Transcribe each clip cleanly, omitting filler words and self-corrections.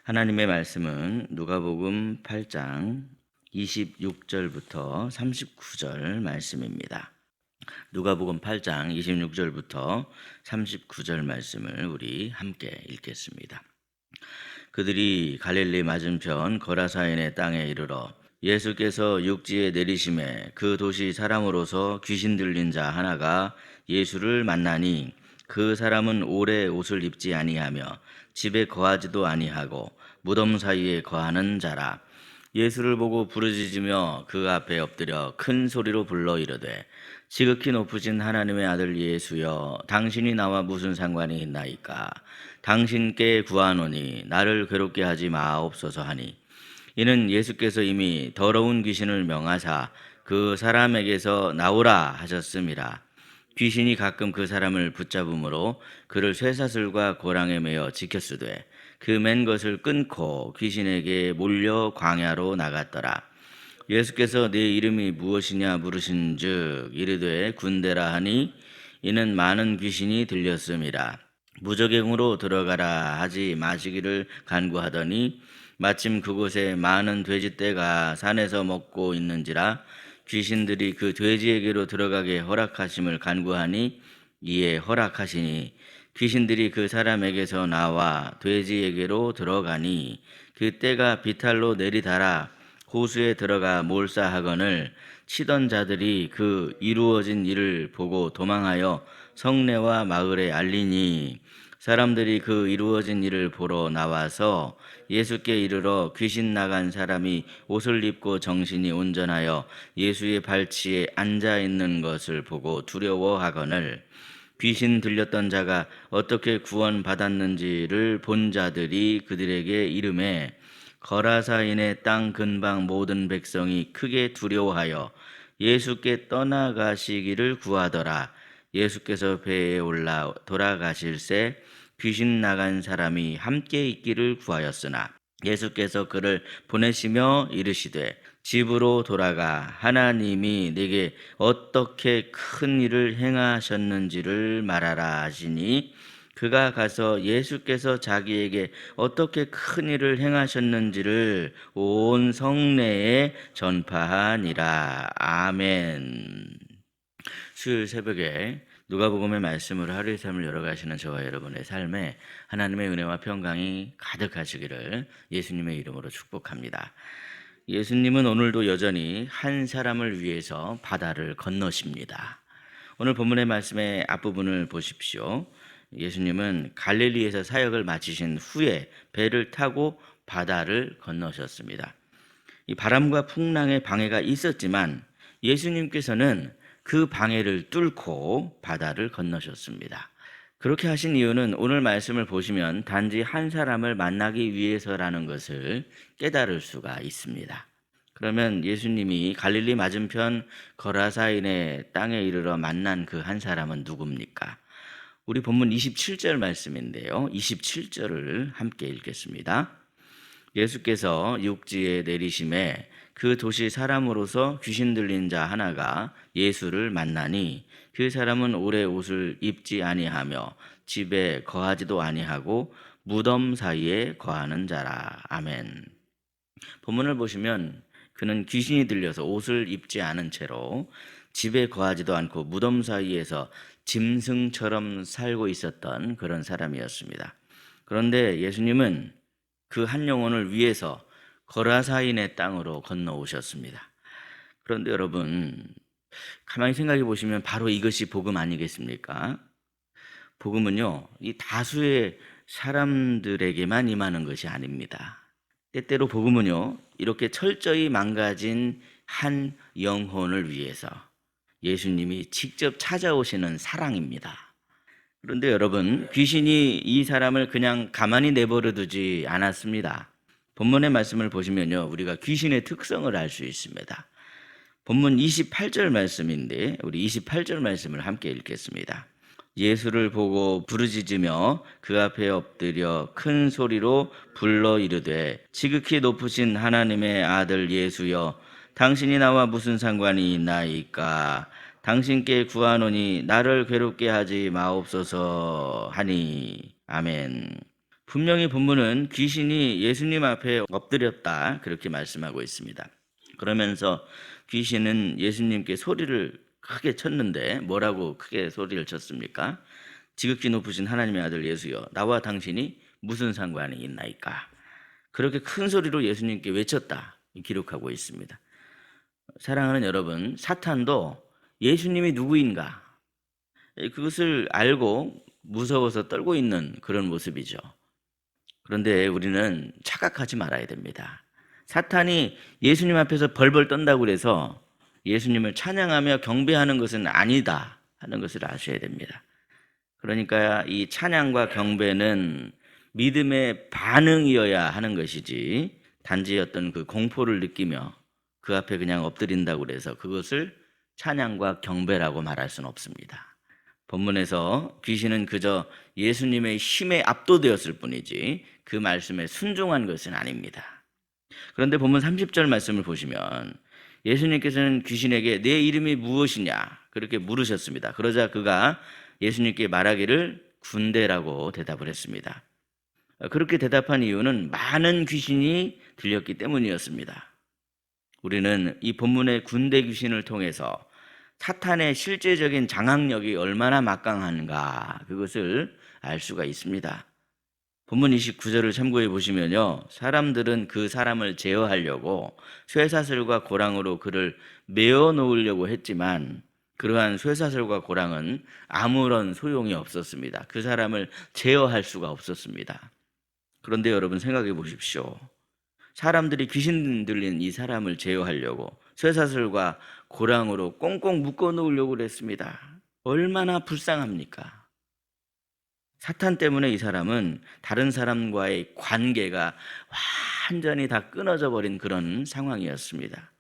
하나님의 말씀은 누가복음 8장 26절부터 39절 말씀입니다. 누가복음 8장 26절부터 39절 말씀을 우리 함께 읽겠습니다. 그들이 갈릴리 맞은편 거라사인의 땅에 이르러 예수께서 육지에 내리심에 그 도시 사람으로서 귀신 들린 자 하나가 예수를 만나니 그 사람은 오래 옷을 입지 아니하며 집에 거하지도 아니하고 무덤 사이에 거하는 자라. 예수를 보고 부르짖으며 그 앞에 엎드려 큰 소리로 불러 이르되 지극히 높으신 하나님의 아들 예수여, 당신이 나와 무슨 상관이 있나이까? 당신께 구하노니 나를 괴롭게 하지 마옵소서 하니, 이는 예수께서 이미 더러운 귀신을 명하사 그 사람에게서 나오라 하셨음이라. 귀신이 가끔 그 사람을 붙잡음으로 그를 쇠사슬과 고랑에 매어 지켰으되 그 맨 것을 끊고 귀신에게 몰려 광야로 나갔더라. 예수께서 네 이름이 무엇이냐 물으신즉 이르되 군대라 하니, 이는 많은 귀신이 들렸음이라. 무저갱으로 들어가라 하지 마시기를 간구하더니 마침 그곳에 많은 돼지떼가 산에서 먹고 있는지라 귀신들이 그 돼지에게로 들어가게 허락하심을 간구하니 이에 허락하시니 귀신들이 그 사람에게서 나와 돼지에게로 들어가니 그 떼가 비탈로 내리달아 호수에 들어가 몰사하거늘 치던 자들이 그 이루어진 일을 보고 도망하여 성내와 마을에 알리니 사람들이 그 이루어진 일을 보러 나와서 예수께 이르러 귀신 나간 사람이 옷을 입고 정신이 온전하여 예수의 발치에 앉아 있는 것을 보고 두려워하거늘 귀신 들렸던 자가 어떻게 구원받았는지를 본 자들이 그들에게 이르매 거라사인의 땅 근방 모든 백성이 크게 두려워하여 예수께 떠나가시기를 구하더라. 예수께서 배에 올라 돌아가실새 귀신 나간 사람이 함께 있기를 구하였으나 예수께서 그를 보내시며 이르시되 집으로 돌아가 하나님이 네게 어떻게 큰 일을 행하셨는지를 말하라 하시니 그가 가서 예수께서 자기에게 어떻게 큰 일을 행하셨는지를 온 성내에 전파하니라. 아멘. 수요일 새벽에 누가복음의 말씀으로 하루의 삶을 열어가시는 저와 여러분의 삶에 하나님의 은혜와 평강이 가득하시기를 예수님의 이름으로 축복합니다. 예수님은 오늘도 여전히 한 사람을 위해서 바다를 건너십니다. 오늘 본문의 말씀의 앞부분을 보십시오. 예수님은 갈릴리에서 사역을 마치신 후에 배를 타고 바다를 건너셨습니다. 이 바람과 풍랑의 방해가 있었지만 예수님께서는 그 방해를 뚫고 바다를 건너셨습니다. 그렇게 하신 이유는 오늘 말씀을 보시면 단지 한 사람을 만나기 위해서라는 것을 깨달을 수가 있습니다. 그러면 예수님이 갈릴리 맞은편 거라사인의 땅에 이르러 만난 그 한 사람은 누굽니까? 우리 본문 27절 말씀인데요. 27절을 함께 읽겠습니다. 예수께서 육지에 내리심에 그 도시 사람으로서 귀신 들린 자 하나가 예수를 만나니 그 사람은 오래 옷을 입지 아니하며 집에 거하지도 아니하고 무덤 사이에 거하는 자라. 아멘. 본문을 보시면 그는 귀신이 들려서 옷을 입지 않은 채로 집에 거하지도 않고 무덤 사이에서 짐승처럼 살고 있었던 그런 사람이었습니다. 그런데 예수님은 그 한 영혼을 위해서 거라사인의 땅으로 건너오셨습니다. 그런데 여러분, 가만히 생각해 보시면 바로 이것이 복음 아니겠습니까? 복음은요, 이 다수의 사람들에게만 임하는 것이 아닙니다. 때때로 복음은요, 이렇게 철저히 망가진 한 영혼을 위해서 예수님이 직접 찾아오시는 사랑입니다. 그런데 여러분, 귀신이 이 사람을 그냥 가만히 내버려 두지 않았습니다. 본문의 말씀을 보시면요, 우리가 귀신의 특성을 알 수 있습니다. 본문 28절 말씀인데 우리 28절 말씀을 함께 읽겠습니다. 예수를 보고 부르짖으며 그 앞에 엎드려 큰 소리로 불러 이르되 지극히 높으신 하나님의 아들 예수여, 당신이 나와 무슨 상관이 있나이까? 당신께 구하노니 나를 괴롭게 하지 마옵소서 하니. 아멘. 분명히 본문은 귀신이 예수님 앞에 엎드렸다 그렇게 말씀하고 있습니다. 그러면서 귀신은 예수님께 소리를 크게 쳤는데 뭐라고 크게 소리를 쳤습니까? 지극히 높으신 하나님의 아들 예수여, 나와 당신이 무슨 상관이 있나이까? 그렇게 큰 소리로 예수님께 외쳤다 기록하고 있습니다. 사랑하는 여러분, 사탄도 예수님이 누구인가 그것을 알고 무서워서 떨고 있는 그런 모습이죠. 그런데 우리는 착각하지 말아야 됩니다. 사탄이 예수님 앞에서 벌벌 떤다고 해서 예수님을 찬양하며 경배하는 것은 아니다 하는 것을 아셔야 됩니다. 그러니까 이 찬양과 경배는 믿음의 반응이어야 하는 것이지 단지 어떤 그 공포를 느끼며 그 앞에 그냥 엎드린다고 해서 그것을 찬양과 경배라고 말할 수는 없습니다. 본문에서 귀신은 그저 예수님의 힘에 압도되었을 뿐이지 그 말씀에 순종한 것은 아닙니다. 그런데 본문 30절 말씀을 보시면 예수님께서는 귀신에게 내 이름이 무엇이냐 그렇게 물으셨습니다. 그러자 그가 예수님께 말하기를 군대라고 대답을 했습니다. 그렇게 대답한 이유는 많은 귀신이 들렸기 때문이었습니다. 우리는 이 본문의 군대 귀신을 통해서 사탄의 실제적인 장악력이 얼마나 막강한가 그것을 알 수가 있습니다. 본문 29절을 참고해 보시면요, 사람들은 그 사람을 제어하려고 쇠사슬과 고랑으로 그를 메어 놓으려고 했지만 그러한 쇠사슬과 고랑은 아무런 소용이 없었습니다. 그 사람을 제어할 수가 없었습니다. 그런데 여러분 생각해 보십시오. 사람들이 귀신 들린 이 사람을 제어하려고 쇠사슬과 고랑으로 꽁꽁 묶어 놓으려고 했습니다. 얼마나 불쌍합니까? 사탄 때문에 이 사람은 다른 사람과의 관계가 완전히 다 끊어져 버린 그런 상황이었습니다.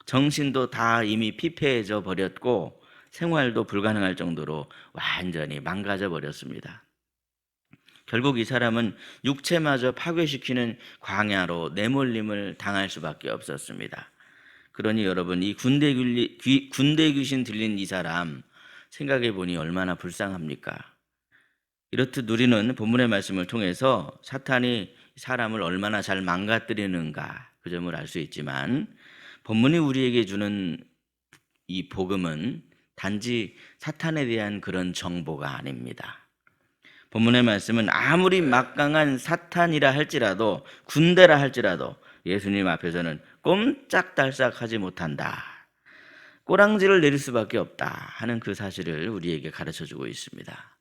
정신도 다 이미 피폐해져 버렸고 생활도 불가능할 정도로 완전히 망가져 버렸습니다. 결국 이 사람은 육체마저 파괴시키는 광야로 내몰림을 당할 수밖에 없었습니다. 그러니 여러분, 이 군대 귀신 들린 이 사람 생각해 보니 얼마나 불쌍합니까? 이렇듯 우리는 본문의 말씀을 통해서 사탄이 사람을 얼마나 잘 망가뜨리는가 그 점을 알 수 있지만 본문이 우리에게 주는 이 복음은 단지 사탄에 대한 그런 정보가 아닙니다. 본문의 말씀은 아무리 막강한 사탄이라 할지라도 군대라 할지라도 예수님 앞에서는 꼼짝달싹하지 못한다. 꼬랑지를 내릴 수밖에 없다 하는 그 사실을 우리에게 가르쳐주고 있습니다.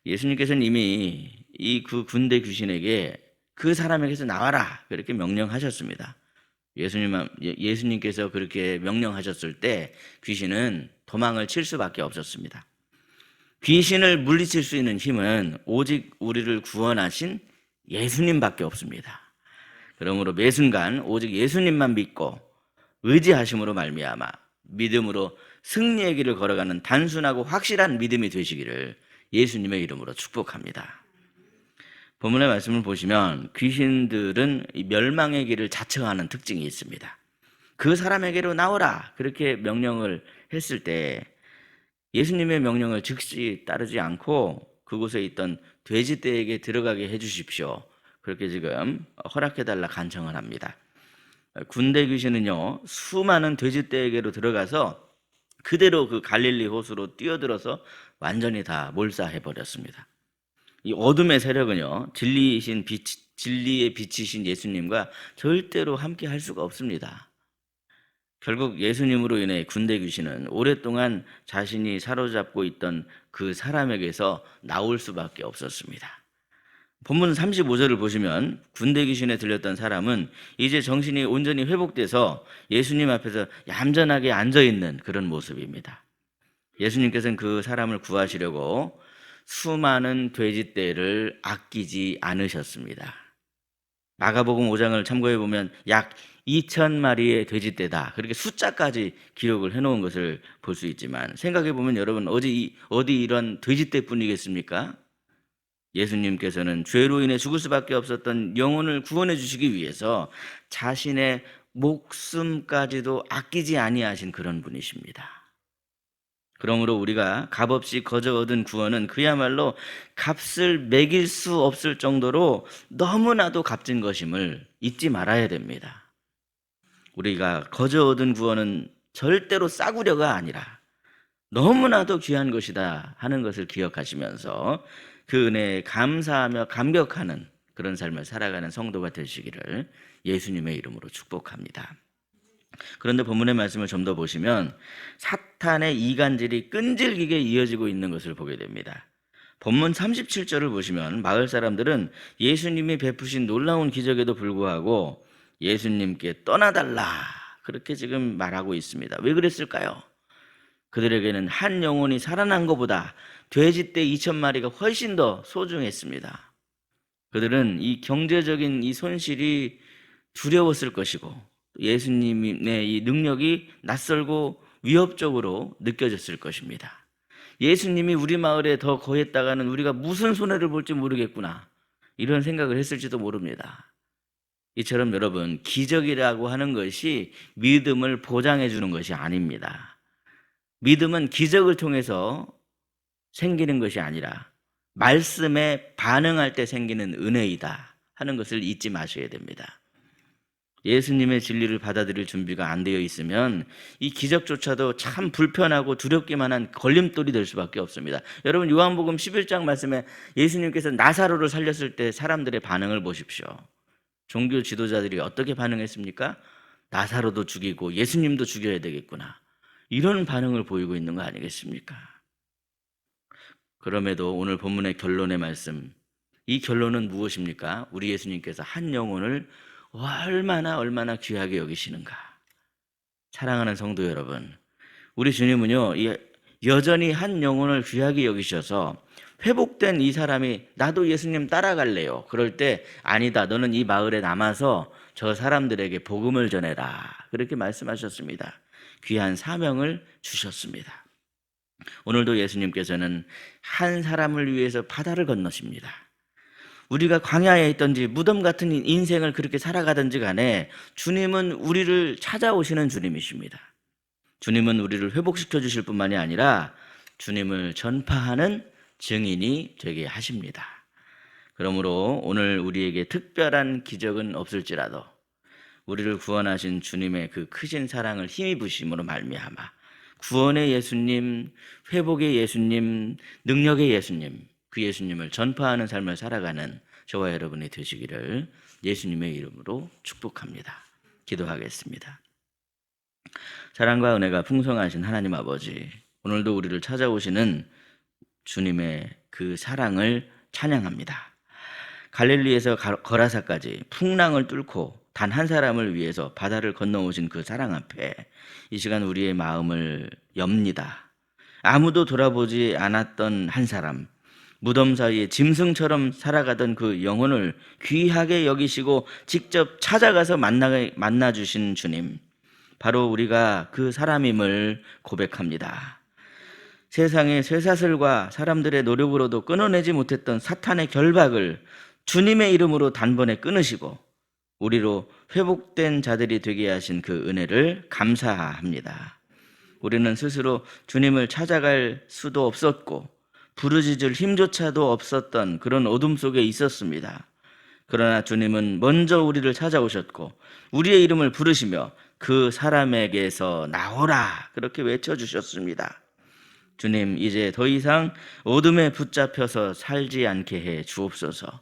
예수님께서는 이미 이 그 군대 귀신에게 그 사람에게서 나와라 그렇게 명령하셨습니다. 예수님께서 그렇게 명령하셨을 때 귀신은 도망을 칠 수밖에 없었습니다. 귀신을 물리칠 수 있는 힘은 오직 우리를 구원하신 예수님밖에 없습니다. 그러므로 매 순간 오직 예수님만 믿고 의지하심으로 말미암아 믿음으로 승리의 길을 걸어가는 단순하고 확실한 믿음이 되시기를 예수님의 이름으로 축복합니다. 본문의 말씀을 보시면 귀신들은 멸망의 길을 자처하는 특징이 있습니다. 그 사람에게로 나오라 그렇게 명령을 했을 때 예수님의 명령을 즉시 따르지 않고 그곳에 있던 돼지떼에게 들어가게 해주십시오. 그렇게 지금 허락해달라 간청을 합니다. 군대 귀신은요, 수많은 돼지떼에게로 들어가서 그대로 그 갈릴리 호수로 뛰어들어서 완전히 다 몰사해버렸습니다. 이 어둠의 세력은요, 진리의 빛이신 예수님과 절대로 함께 할 수가 없습니다. 결국 예수님으로 인해 군대 귀신은 오랫동안 자신이 사로잡고 있던 그 사람에게서 나올 수밖에 없었습니다. 본문 35절을 보시면 군대 귀신에 들렸던 사람은 이제 정신이 온전히 회복돼서 예수님 앞에서 얌전하게 앉아있는 그런 모습입니다. 예수님께서는 그 사람을 구하시려고 수많은 돼지떼를 아끼지 않으셨습니다. 마가복음 5장을 참고해 보면 약 2,000마리의 돼지떼다 그렇게 숫자까지 기록을 해놓은 것을 볼 수 있지만 생각해 보면 여러분 어디 이런 돼지떼뿐이겠습니까? 예수님께서는 죄로 인해 죽을 수밖에 없었던 영혼을 구원해 주시기 위해서 자신의 목숨까지도 아끼지 아니하신 그런 분이십니다. 그러므로 우리가 값없이 거저 얻은 구원은 그야말로 값을 매길 수 없을 정도로 너무나도 값진 것임을 잊지 말아야 됩니다. 우리가 거저 얻은 구원은 절대로 싸구려가 아니라 너무나도 귀한 것이다 하는 것을 기억하시면서 그 은혜에 감사하며 감격하는 그런 삶을 살아가는 성도가 되시기를 예수님의 이름으로 축복합니다. 그런데 본문의 말씀을 좀 더 보시면 사탄의 이간질이 끈질기게 이어지고 있는 것을 보게 됩니다. 본문 37절을 보시면 마을 사람들은 예수님이 베푸신 놀라운 기적에도 불구하고 예수님께 떠나달라 그렇게 지금 말하고 있습니다. 왜 그랬을까요? 그들에게는 한 영혼이 살아난 것보다 돼지떼 2,000마리가 훨씬 더 소중했습니다. 그들은 이 경제적인 이 손실이 두려웠을 것이고 예수님의 이 능력이 낯설고 위협적으로 느껴졌을 것입니다. 예수님이 우리 마을에 더 거했다가는 우리가 무슨 손해를 볼지 모르겠구나 이런 생각을 했을지도 모릅니다. 이처럼 여러분, 기적이라고 하는 것이 믿음을 보장해 주는 것이 아닙니다. 믿음은 기적을 통해서 생기는 것이 아니라 말씀에 반응할 때 생기는 은혜이다 하는 것을 잊지 마셔야 됩니다. 예수님의 진리를 받아들일 준비가 안 되어 있으면 이 기적조차도 참 불편하고 두렵기만 한 걸림돌이 될 수밖에 없습니다. 여러분, 요한복음 11장 말씀에 예수님께서 나사로를 살렸을 때 사람들의 반응을 보십시오. 종교 지도자들이 어떻게 반응했습니까? 나사로도 죽이고 예수님도 죽여야 되겠구나, 이런 반응을 보이고 있는 거 아니겠습니까? 그럼에도 오늘 본문의 결론의 말씀, 이 결론은 무엇입니까? 우리 예수님께서 한 영혼을 얼마나 귀하게 여기시는가. 사랑하는 성도 여러분, 우리 주님은요 여전히 한 영혼을 귀하게 여기셔서 회복된 이 사람이 나도 예수님 따라갈래요, 그럴 때 아니다, 너는 이 마을에 남아서 저 사람들에게 복음을 전해라, 그렇게 말씀하셨습니다. 귀한 사명을 주셨습니다. 오늘도 예수님께서는 한 사람을 위해서 바다를 건너십니다. 우리가 광야에 있든지 무덤 같은 인생을 그렇게 살아가든지 간에 주님은 우리를 찾아오시는 주님이십니다. 주님은 우리를 회복시켜 주실 뿐만이 아니라 주님을 전파하는 증인이 되게 하십니다. 그러므로 오늘 우리에게 특별한 기적은 없을지라도 우리를 구원하신 주님의 그 크신 사랑을 힘입으심으로 말미암아 구원의 예수님, 회복의 예수님, 능력의 예수님, 그 예수님을 전파하는 삶을 살아가는 저와 여러분이 되시기를 예수님의 이름으로 축복합니다. 기도하겠습니다. 사랑과 은혜가 풍성하신 하나님 아버지, 오늘도 우리를 찾아오시는 주님의 그 사랑을 찬양합니다. 갈릴리에서 거라사까지 풍랑을 뚫고 단 한 사람을 위해서 바다를 건너오신 그 사랑 앞에 이 시간 우리의 마음을 엽니다. 아무도 돌아보지 않았던 한 사람, 무덤 사이에 짐승처럼 살아가던 그 영혼을 귀하게 여기시고 직접 찾아가서 만나주신 주님, 바로 우리가 그 사람임을 고백합니다. 세상의 쇠사슬과 사람들의 노력으로도 끊어내지 못했던 사탄의 결박을 주님의 이름으로 단번에 끊으시고 우리로 회복된 자들이 되게 하신 그 은혜를 감사합니다. 우리는 스스로 주님을 찾아갈 수도 없었고 부르짖을 힘조차도 없었던 그런 어둠 속에 있었습니다. 그러나 주님은 먼저 우리를 찾아오셨고 우리의 이름을 부르시며 그 사람에게서 나오라 그렇게 외쳐주셨습니다. 주님, 이제 더 이상 어둠에 붙잡혀서 살지 않게 해 주옵소서.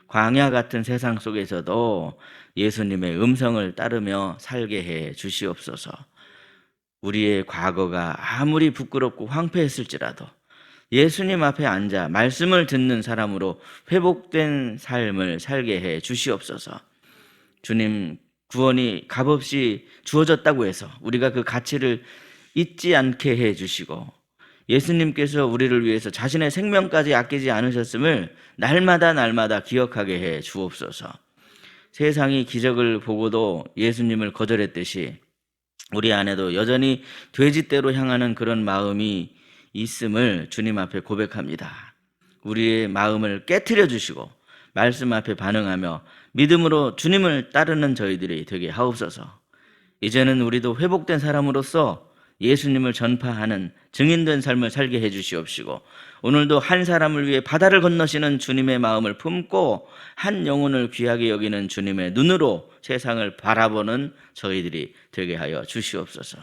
광야 같은 세상 속에서도 예수님의 음성을 따르며 살게 해 주시옵소서. 우리의 과거가 아무리 부끄럽고 황폐했을지라도 예수님 앞에 앉아 말씀을 듣는 사람으로 회복된 삶을 살게 해 주시옵소서. 주님, 구원이 값없이 주어졌다고 해서 우리가 그 가치를 잊지 않게 해 주시고 예수님께서 우리를 위해서 자신의 생명까지 아끼지 않으셨음을 날마다 기억하게 해 주옵소서. 세상이 기적을 보고도 예수님을 거절했듯이 우리 안에도 여전히 돼지떼로 향하는 그런 마음이 있음을 주님 앞에 고백합니다. 우리의 마음을 깨트려 주시고 말씀 앞에 반응하며 믿음으로 주님을 따르는 저희들이 되게 하옵소서. 이제는 우리도 회복된 사람으로서 예수님을 전파하는 증인된 삶을 살게 해주시옵시고, 오늘도 한 사람을 위해 바다를 건너시는 주님의 마음을 품고 한 영혼을 귀하게 여기는 주님의 눈으로 세상을 바라보는 저희들이 되게 하여 주시옵소서.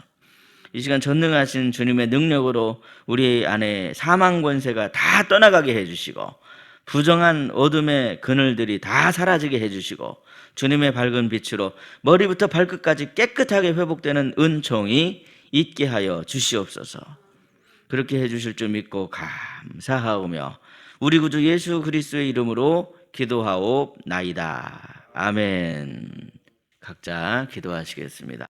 이 시간 전능하신 주님의 능력으로 우리 안에 사망 권세가 다 떠나가게 해주시고, 부정한 어둠의 그늘들이 다 사라지게 해주시고, 주님의 밝은 빛으로 머리부터 발끝까지 깨끗하게 회복되는 은총이 있게 하여 주시옵소서. 그렇게 해주실 줄 믿고 감사하오며 우리 구주 예수 그리스도의 이름으로 기도하옵나이다. 아멘. 각자 기도하시겠습니다.